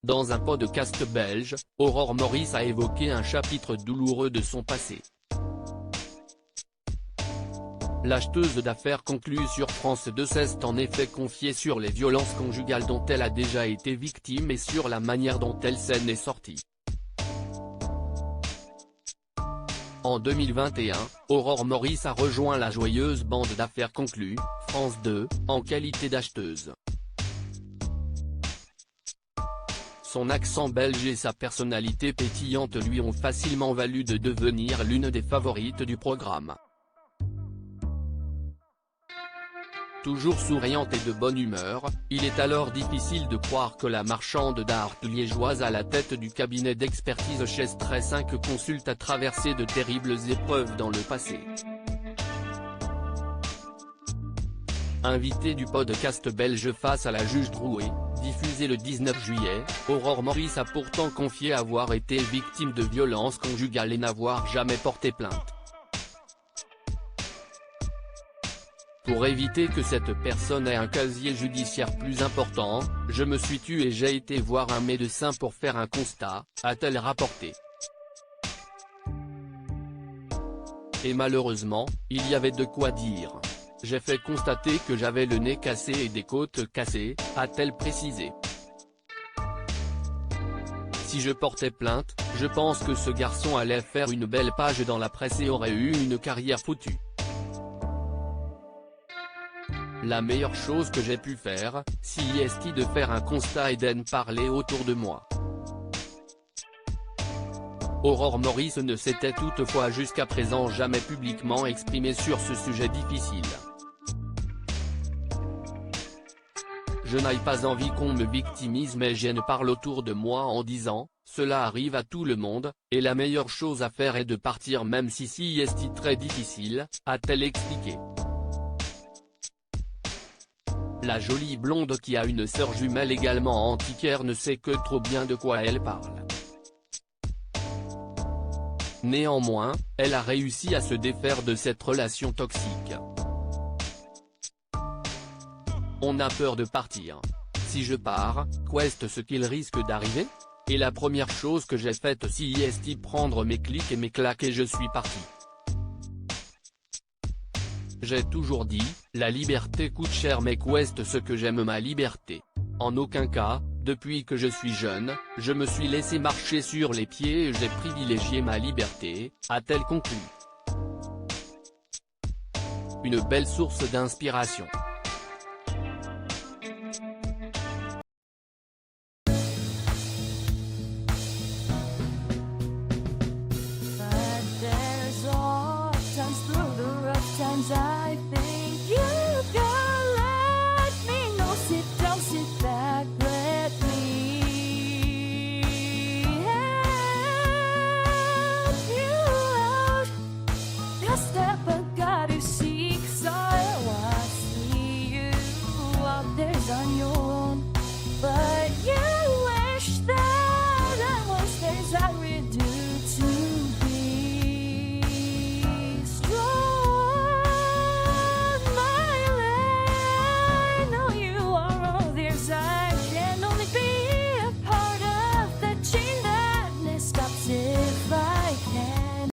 Dans un podcast belge, Aurore Maurice a évoqué un chapitre douloureux de son passé. L'acheteuse d'affaires conclue sur France 2 s'est en effet confiée sur les violences conjugales dont elle a déjà été victime et sur la manière dont elle s'en est sortie. En 2021, Aurore Maurice a rejoint la joyeuse bande d'affaires conclue, France 2, en qualité d'acheteuse. Son accent belge et sa personnalité pétillante lui ont facilement valu de devenir l'une des favorites du programme. Toujours souriante et de bonne humeur, il est alors difficile de croire que la marchande d'art liégeoise à la tête du cabinet d'expertise chez Stress 5 Consult a traversé de terribles épreuves dans le passé. Invitée du podcast belge Face à la juge Drouet, diffusé le 19 juillet, Aurore Maurice a pourtant confié avoir été victime de violences conjugales et n'avoir jamais porté plainte. Pour éviter que cette personne ait un casier judiciaire plus important, je me suis tue et j'ai été voir un médecin pour faire un constat, a-t-elle rapporté. Et malheureusement, il y avait de quoi dire. J'ai fait constater que j'avais le nez cassé et des côtes cassées, a-t-elle précisé. Si je portais plainte, je pense que ce garçon allait faire une belle page dans la presse et aurait eu une carrière foutue. La meilleure chose que j'ai pu faire, c'est de faire un constat et d'en parler autour de moi. Aurore Maurice ne s'était toutefois jusqu'à présent jamais publiquement exprimée sur ce sujet difficile. Je n'ai pas envie qu'on me victimise mais j'en parle autour de moi en disant, cela arrive à tout le monde, et la meilleure chose à faire est de partir même si c'est très difficile, a-t-elle expliqué. La jolie blonde qui a une sœur jumelle également antiquaire ne sait que trop bien de quoi elle parle. Néanmoins, elle a réussi à se défaire de cette relation toxique. On a peur de partir. Si je pars, qu'est-ce ce qu'il risque d'arriver? Et la première chose que j'ai faite c'est prendre mes clics et mes claques et je suis parti. J'ai toujours dit, la liberté coûte cher mais qu'est ce que j'aime ma liberté. En aucun cas, depuis que je suis jeune, je me suis laissé marcher sur les pieds et j'ai privilégié ma liberté, a-t-elle conclu. Une belle source d'inspiration. I've been